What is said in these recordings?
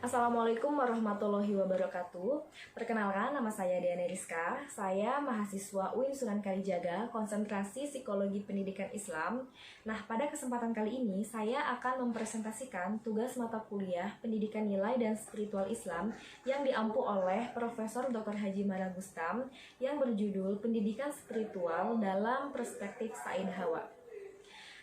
Assalamualaikum warahmatullahi wabarakatuh. Perkenalkan, nama saya Diana Rizka. Saya mahasiswa UIN Sunan Kalijaga, konsentrasi Psikologi Pendidikan Islam. Nah, pada kesempatan kali ini saya akan mempresentasikan tugas mata kuliah Pendidikan Nilai dan Spiritual Islam yang diampu oleh Profesor Dr. Haji Mara Gustam yang berjudul Pendidikan Spiritual dalam Perspektif Said Hawa.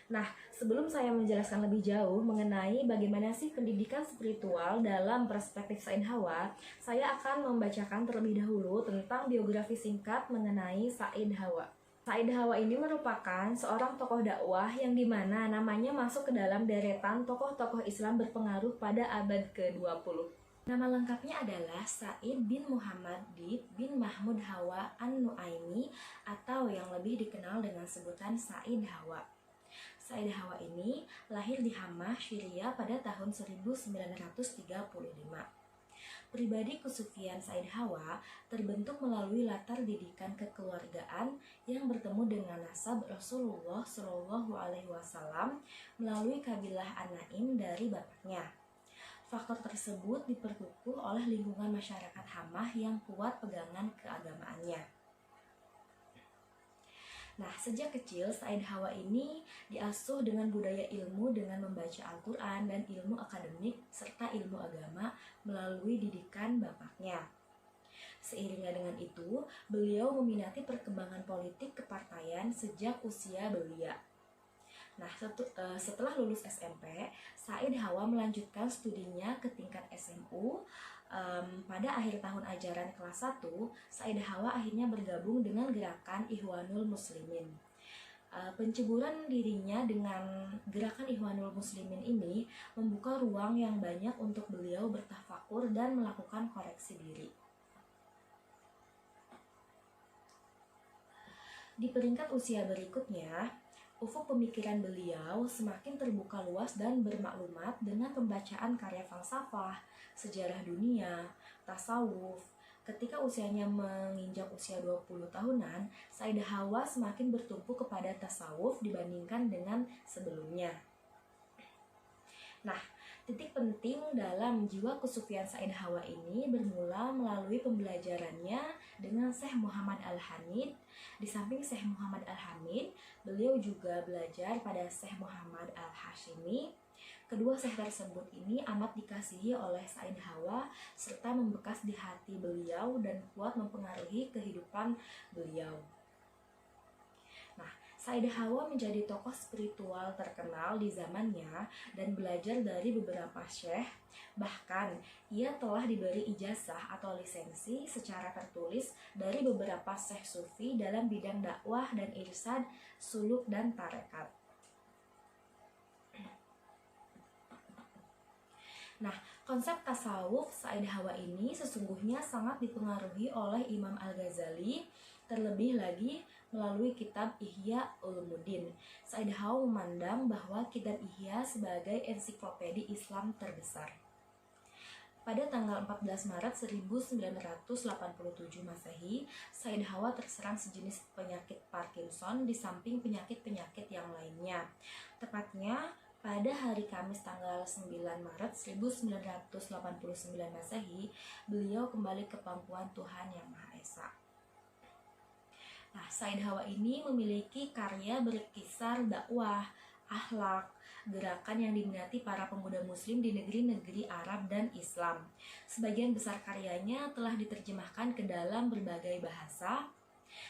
Nah, sebelum saya menjelaskan lebih jauh mengenai bagaimana sih pendidikan spiritual dalam perspektif Said Hawa, saya akan membacakan terlebih dahulu tentang biografi singkat mengenai Said Hawa. Said Hawa ini merupakan seorang tokoh dakwah yang dimana namanya masuk ke dalam deretan tokoh-tokoh Islam berpengaruh pada abad ke-20. Nama lengkapnya adalah Said bin Muhammad Dib bin Mahmud Hawa An-Nuaimi atau yang lebih dikenal dengan sebutan Said Hawa. Said Hawa ini lahir di Hammah, Syria pada tahun 1935. Pribadi kesufian Said Hawa terbentuk melalui latar didikan kekeluargaan yang bertemu dengan nasab Rasulullah Shallallahu Alaihi Wasallam melalui kabilah An-Naim dari bapaknya. Faktor tersebut diperkukuh oleh lingkungan masyarakat Hammah yang kuat pegangan keagamaannya. Nah, sejak kecil Said Hawa ini diasuh dengan budaya ilmu dengan membaca Al-Quran dan ilmu akademik serta ilmu agama melalui didikan bapaknya. Seiringnya dengan itu, beliau meminati perkembangan politik kepartaian sejak usia belia. Nah, setelah lulus SMP, Said Hawa melanjutkan studinya ke tingkat SMU. Pada akhir tahun ajaran kelas 1, Said Hawa akhirnya bergabung dengan gerakan Ikhwanul Muslimin. Penceburan dirinya dengan gerakan Ikhwanul Muslimin ini membuka ruang yang banyak untuk beliau bertafakur dan melakukan koreksi diri. Di peringkat usia berikutnya, ufuk pemikiran beliau semakin terbuka luas dan bermaklumat dengan pembacaan karya falsafah, sejarah dunia, tasawuf. Ketika usianya menginjak usia 20 tahunan, Said Hawa semakin bertumpu kepada tasawuf dibandingkan dengan sebelumnya. Nah, titik penting dalam jiwa kesufian Said Hawa ini bermula melalui pembelajarannya dengan Syekh Muhammad Al-Hamid. Di samping Syekh Muhammad Al-Hamid, beliau juga belajar pada Syekh Muhammad Al-Hashimi. Kedua syekh tersebut ini amat dikasihi oleh Said Hawa serta membekas di hati beliau dan kuat mempengaruhi kehidupan beliau. Nah, Said Hawa menjadi tokoh spiritual terkenal di zamannya dan belajar dari beberapa syekh. Bahkan, ia telah diberi ijazah atau lisensi secara tertulis dari beberapa syekh sufi dalam bidang dakwah dan irsyad, suluk, dan tarekat. Nah, konsep tasawuf Said Hawa ini sesungguhnya sangat dipengaruhi oleh Imam Al-Ghazali, terlebih lagi melalui kitab Ihya Ulumuddin. Said Hawa memandang bahwa kitab Ihya sebagai ensiklopedi Islam terbesar. Pada tanggal 14 Maret 1987 Masehi, Said Hawa terserang sejenis penyakit Parkinson di samping penyakit-penyakit yang lainnya. Tepatnya pada hari Kamis tanggal 9 Maret 1989 Masehi, beliau kembali ke pangkuan Tuhan Yang Maha Esa. Nah, Said Hawa ini memiliki karya berkisar dakwah, akhlak, gerakan yang diminati para pemuda muslim di negeri-negeri Arab dan Islam. Sebagian besar karyanya telah diterjemahkan ke dalam berbagai bahasa.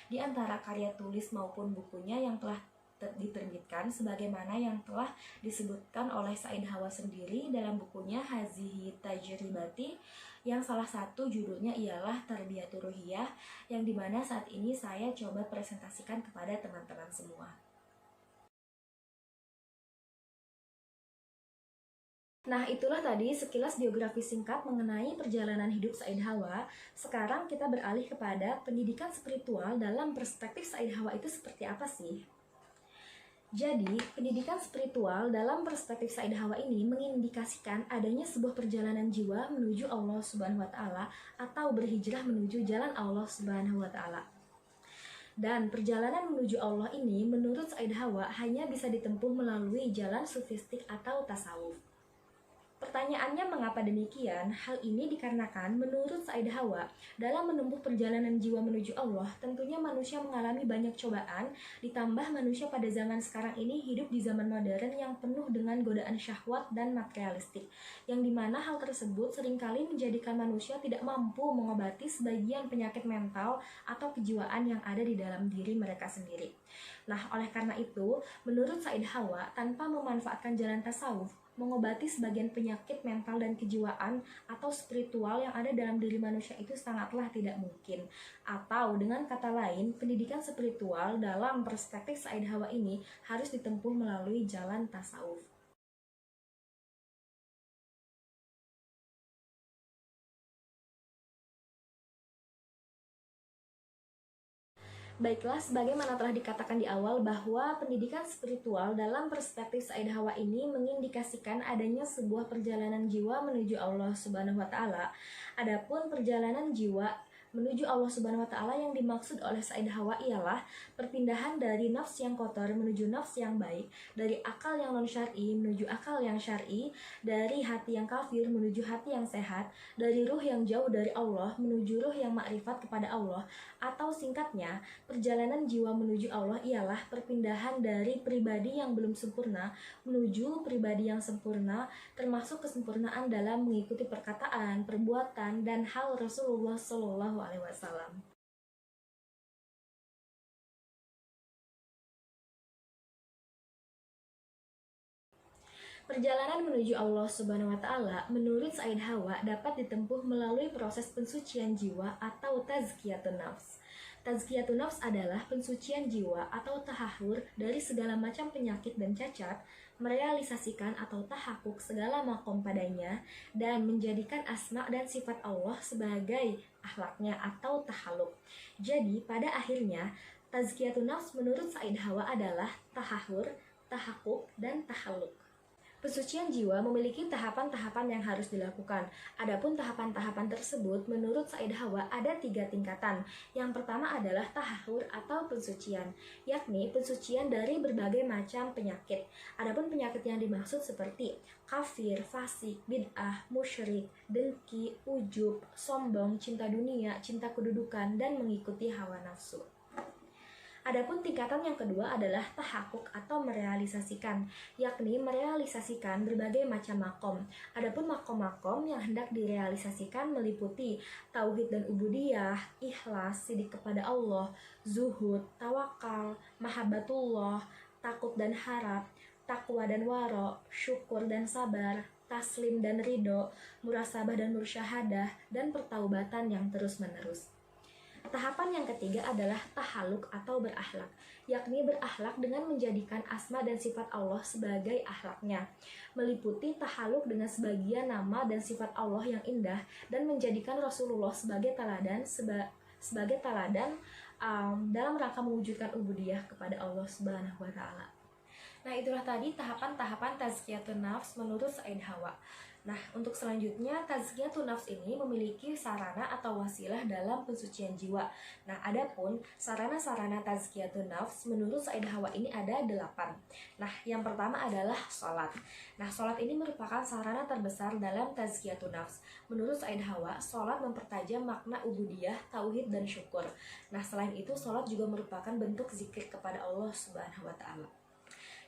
Di antara karya tulis maupun bukunya yang telah diterbitkan sebagaimana yang telah disebutkan oleh Said Hawa sendiri dalam bukunya Hazihi Tajribati, yang salah satu judulnya ialah Tarbiyatur Ruhiyah, yang dimana saat ini saya coba presentasikan kepada teman-teman semua. Nah, itulah tadi sekilas biografi singkat mengenai perjalanan hidup Said Hawa. Sekarang kita beralih kepada pendidikan spiritual dalam perspektif Said Hawa itu seperti apa sih? Jadi, pendidikan spiritual dalam perspektif Said Hawa ini mengindikasikan adanya sebuah perjalanan jiwa menuju Allah Subhanahu wa Ta'ala atau berhijrah menuju jalan Allah Subhanahu wa Ta'ala. Dan perjalanan menuju Allah ini menurut Said Hawa hanya bisa ditempuh melalui jalan sufistik atau tasawuf. Pertanyaannya mengapa demikian? Hal ini dikarenakan menurut Sayyidah Hawa, dalam menempuh perjalanan jiwa menuju Allah, tentunya manusia mengalami banyak cobaan, ditambah manusia pada zaman sekarang ini hidup di zaman modern yang penuh dengan godaan syahwat dan materialistik, yang dimana hal tersebut seringkali menjadikan manusia tidak mampu mengobati sebagian penyakit mental atau kejiwaan yang ada di dalam diri mereka sendiri. Nah, oleh karena itu, menurut Sayyidah Hawa, tanpa memanfaatkan jalan tasawuf, mengobati sebagian penyakit mental dan kejiwaan atau spiritual yang ada dalam diri manusia itu sangatlah tidak mungkin. Atau dengan kata lain, pendidikan spiritual dalam perspektif Sayyidah Hawa ini harus ditempuh melalui jalan tasawuf. Baiklah, sebagaimana telah dikatakan di awal bahwa pendidikan spiritual dalam perspektif Sayyidah Hawa ini mengindikasikan adanya sebuah perjalanan jiwa menuju Allah Subhanahu wa taala. Adapun perjalanan jiwa menuju Allah Subhanahu wa taala yang dimaksud oleh Sayyidah Hawa ialah perpindahan dari nafs yang kotor menuju nafs yang baik, dari akal yang non syar'i menuju akal yang syar'i, dari hati yang kafir menuju hati yang sehat, dari ruh yang jauh dari Allah menuju ruh yang makrifat kepada Allah. Atau singkatnya, perjalanan jiwa menuju Allah ialah perpindahan dari pribadi yang belum sempurna menuju pribadi yang sempurna, termasuk kesempurnaan dalam mengikuti perkataan, perbuatan, dan hal Rasulullah SAW. Perjalanan menuju Allah Subhanahu wa taala menurut Sayyidah Hawa dapat ditempuh melalui proses pensucian jiwa atau tazkiyatun nafs. Tazkiyatun nafs adalah pensucian jiwa atau tahahur dari segala macam penyakit dan cacat, merealisasikan atau tahakuk segala makom padanya, dan menjadikan asma dan sifat Allah sebagai akhlaknya atau tahaluk. Jadi, pada akhirnya, tazkiyatun nafs menurut Sayyidah Hawa adalah tahahur, tahakuk, dan tahaluk. Pensucian jiwa memiliki tahapan-tahapan yang harus dilakukan. Adapun tahapan-tahapan tersebut menurut Sayyidah Hawa ada 3 tingkatan. Yang pertama adalah tahahur atau pensucian, yakni pensucian dari berbagai macam penyakit. Adapun penyakit yang dimaksud seperti kafir, fasik, bid'ah, musyrik, dengki, ujub, sombong, cinta dunia, cinta kedudukan, dan mengikuti hawa nafsu. Adapun tingkatan yang kedua adalah tahakuk atau merealisasikan, yakni merealisasikan berbagai macam makom. Adapun makom-makom yang hendak direalisasikan meliputi tauhid dan ubudiyah, ikhlas, sidik kepada Allah, zuhud, tawakal, mahabbatullah, takut dan harap, takwa dan waro, syukur dan sabar, taslim dan ridho, murasabah dan mursyahadah, dan pertaubatan yang terus-menerus. Tahapan yang ketiga adalah tahaluk atau berakhlak, yakni berakhlak dengan menjadikan asma dan sifat Allah sebagai akhlaknya, meliputi tahaluk dengan sebagian nama dan sifat Allah yang indah, dan menjadikan Rasulullah sebagai teladan dalam rangka mewujudkan ubudiyah kepada Allah Subhanahu wa taala. Nah, itulah tadi tahapan-tahapan tazkiyatun nafs menurut Sayyidah Hawa. Nah, untuk selanjutnya, tazkiyatun nafs ini memiliki sarana atau wasilah dalam pensucian jiwa. Nah, adapun sarana-sarana tazkiyatun nafs menurut Sayyidah Hawa ini ada 8. Nah, yang pertama adalah sholat. Nah, sholat ini merupakan sarana terbesar dalam tazkiyatun nafs. Menurut Sayyidah Hawa, sholat mempertajam makna ubudiyah, tauhid, dan syukur. Nah, selain itu, sholat juga merupakan bentuk zikir kepada Allah Subhanahu wa taala.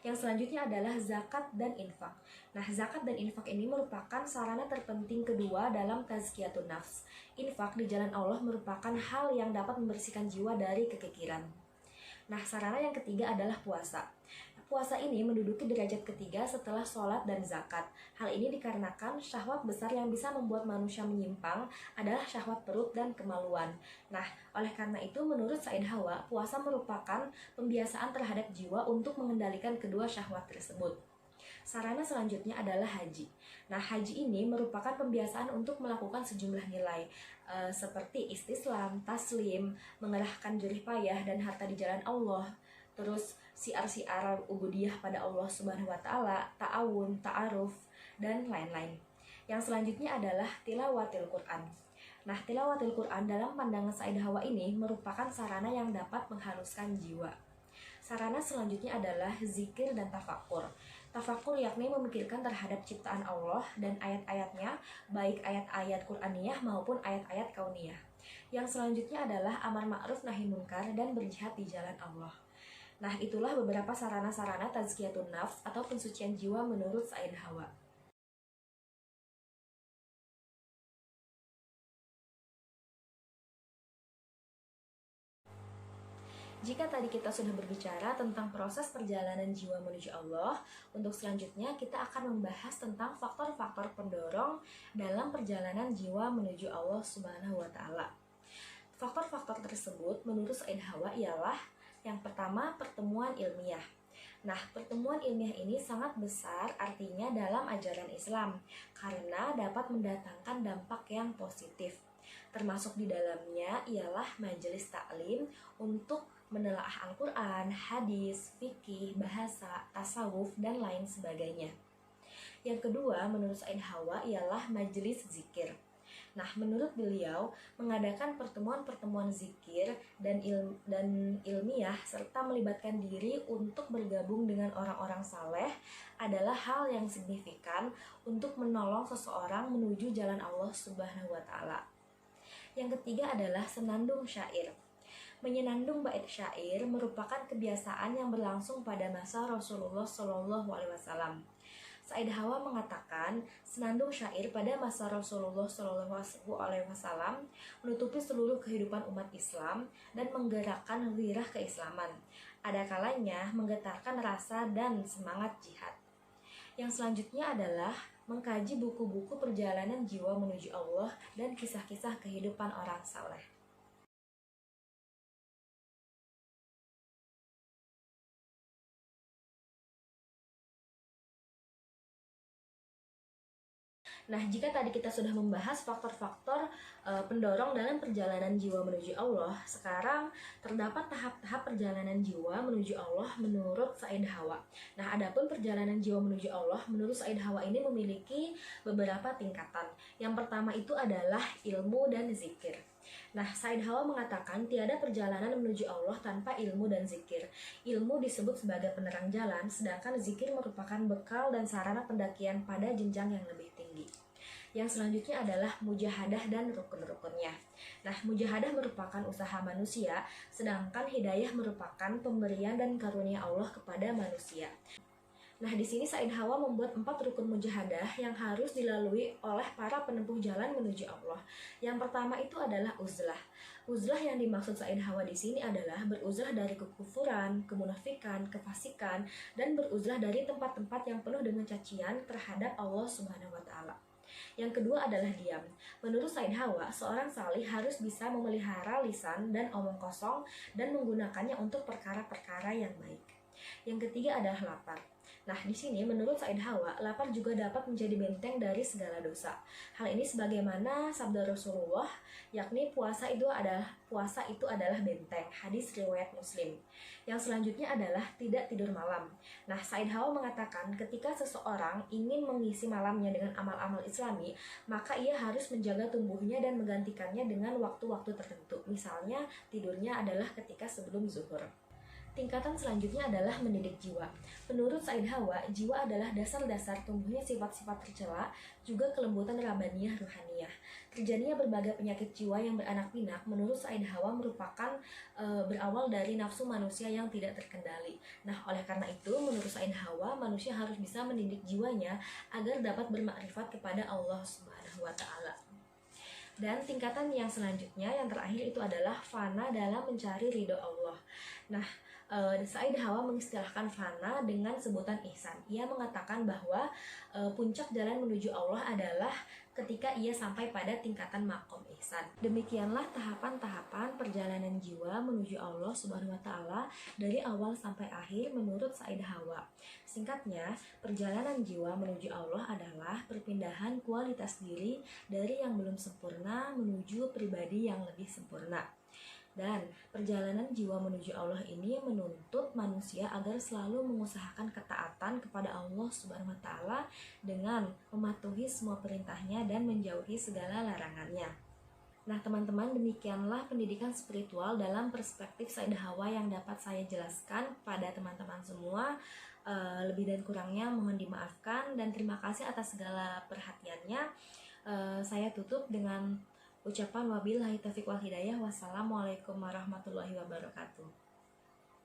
Yang selanjutnya adalah zakat dan infak. Nah, zakat dan infak ini merupakan sarana terpenting kedua dalam tazkiyatun nafs. Infak di jalan Allah merupakan hal yang dapat membersihkan jiwa dari kekikiran. Nah, sarana yang ketiga adalah puasa. Puasa ini menduduki derajat ketiga setelah sholat dan zakat. Hal ini dikarenakan syahwat besar yang bisa membuat manusia menyimpang adalah syahwat perut dan kemaluan. Nah, oleh karena itu menurut Sayyidah Hawa, puasa merupakan pembiasaan terhadap jiwa untuk mengendalikan kedua syahwat tersebut. Sarana selanjutnya adalah haji. Nah, haji ini merupakan pembiasaan untuk melakukan sejumlah nilai seperti istislam, taslim, mengerahkan jerih payah dan harta di jalan Allah, terus siar-siar ubudiyah pada Allah Subhanahu wa taala, ta'awun, ta'aruf, dan lain-lain. Yang selanjutnya adalah tilawatil Quran. Nah, tilawatil Quran dalam pandangan Sayyidah Hawa ini merupakan sarana yang dapat menghaluskan jiwa. Sarana selanjutnya adalah zikir dan tafakur. Tafakur yakni memikirkan terhadap ciptaan Allah dan ayat-ayatnya, baik ayat-ayat Qur'aniyah maupun ayat-ayat kauniyah. Yang selanjutnya adalah amar ma'ruf nahi munkar dan berjihad di jalan Allah. Nah, itulah beberapa sarana-sarana tazkiyatun nafs atau pensucian jiwa menurut Said Hawa. Jika tadi kita sudah berbicara tentang proses perjalanan jiwa menuju Allah, untuk selanjutnya kita akan membahas tentang faktor-faktor pendorong dalam perjalanan jiwa menuju Allah Subhanahu wa taala. Faktor-faktor tersebut menurut Said Hawa ialah yang pertama, pertemuan ilmiah. Nah, pertemuan ilmiah ini sangat besar artinya dalam ajaran Islam karena dapat mendatangkan dampak yang positif. Termasuk di dalamnya ialah majelis taklim untuk menelaah Al-Quran, hadis, fikih, bahasa, tasawuf, dan lain sebagainya. Yang kedua, menurut Said Hawa ialah majelis zikir. Nah, menurut beliau, mengadakan pertemuan-pertemuan zikir dan ilmiah serta melibatkan diri untuk bergabung dengan orang-orang saleh adalah hal yang signifikan untuk menolong seseorang menuju jalan Allah Subhanahu wa taala. Yang ketiga adalah senandung syair. Menyenandung bait syair merupakan kebiasaan yang berlangsung pada masa Rasulullah SAW. Said Hawa mengatakan, senandung syair pada masa Rasulullah SAW menutupi seluruh kehidupan umat Islam dan menggerakkan gairah keislaman. Ada kalanya menggetarkan rasa dan semangat jihad. Yang selanjutnya adalah mengkaji buku-buku perjalanan jiwa menuju Allah dan kisah-kisah kehidupan orang saleh. Nah, jika tadi kita sudah membahas faktor-faktor pendorong dalam perjalanan jiwa menuju Allah, sekarang terdapat tahap-tahap perjalanan jiwa menuju Allah menurut Said Hawa. Nah, adapun perjalanan jiwa menuju Allah menurut Said Hawa ini memiliki beberapa tingkatan. Yang pertama itu adalah ilmu dan zikir. Nah, Said Hawa mengatakan tiada perjalanan menuju Allah tanpa ilmu dan zikir. Ilmu disebut sebagai penerang jalan, sedangkan zikir merupakan bekal dan sarana pendakian pada jenjang yang lebih tinggi. Yang selanjutnya adalah mujahadah dan rukun-rukunnya. Nah, mujahadah merupakan usaha manusia, sedangkan hidayah merupakan pemberian dan karunia Allah kepada manusia. Nah, di sini Said Hawa membuat 4 rukun mujahadah yang harus dilalui oleh para penempuh jalan menuju Allah. Yang pertama itu adalah uzlah. Uzlah yang dimaksud Said Hawa di sini adalah beruzlah dari kekufuran, kemunafikan, kefasikan, dan beruzlah dari tempat-tempat yang penuh dengan cacian terhadap Allah Subhanahu wa taala. Yang kedua adalah diam. Menurut Said Hawa, seorang salih harus bisa memelihara lisan dan omong kosong dan menggunakannya untuk perkara-perkara yang baik. Yang ketiga adalah lapar. Nah, di sini menurut Said Hawa, lapar juga dapat menjadi benteng dari segala dosa. Hal ini sebagaimana sabda Rasulullah, yakni puasa itu adalah benteng. Hadis riwayat Muslim. Yang selanjutnya adalah tidak tidur malam. Nah, Said Hawa mengatakan ketika seseorang ingin mengisi malamnya dengan amal-amal Islami, maka ia harus menjaga tubuhnya dan menggantikannya dengan waktu-waktu tertentu. Misalnya, tidurnya adalah ketika sebelum zuhur. Tingkatan selanjutnya adalah mendidik jiwa. Menurut Said Hawa, jiwa adalah dasar-dasar tumbuhnya sifat-sifat tercela, juga kelembutan rabaniyah ruhaniyah. Terjadinya berbagai penyakit jiwa yang beranak pinak menurut Said Hawa merupakan berawal dari nafsu manusia yang tidak terkendali. Nah, oleh karena itu, menurut Said Hawa, manusia harus bisa mendidik jiwanya agar dapat bermakrifat kepada Allah Subhanahu wa taala. Dan tingkatan yang selanjutnya, yang terakhir itu adalah fana dalam mencari ridho Allah. Nah, Said Hawa mengistilahkan fana dengan sebutan ihsan. Ia mengatakan bahwa puncak jalan menuju Allah adalah ketika ia sampai pada tingkatan makom ihsan. Demikianlah tahapan-tahapan perjalanan jiwa menuju Allah Subhanahu wa taala dari awal sampai akhir menurut Said Hawa. Singkatnya, perjalanan jiwa menuju Allah adalah perpindahan kualitas diri dari yang belum sempurna menuju pribadi yang lebih sempurna. Dan perjalanan jiwa menuju Allah ini menuntut manusia agar selalu mengusahakan ketaatan kepada Allah Subhanahu wa taala dengan mematuhi semua perintahnya dan menjauhi segala larangannya. Nah, teman-teman, demikianlah pendidikan spiritual dalam perspektif Said Hawa yang dapat saya jelaskan pada teman-teman semua. Lebih dan kurangnya mohon dimaafkan, dan terima kasih atas segala perhatiannya. Saya tutup dengan ucapan wabillahi taufiq wal hidayah. Wassalamualaikum warahmatullahi wabarakatuh.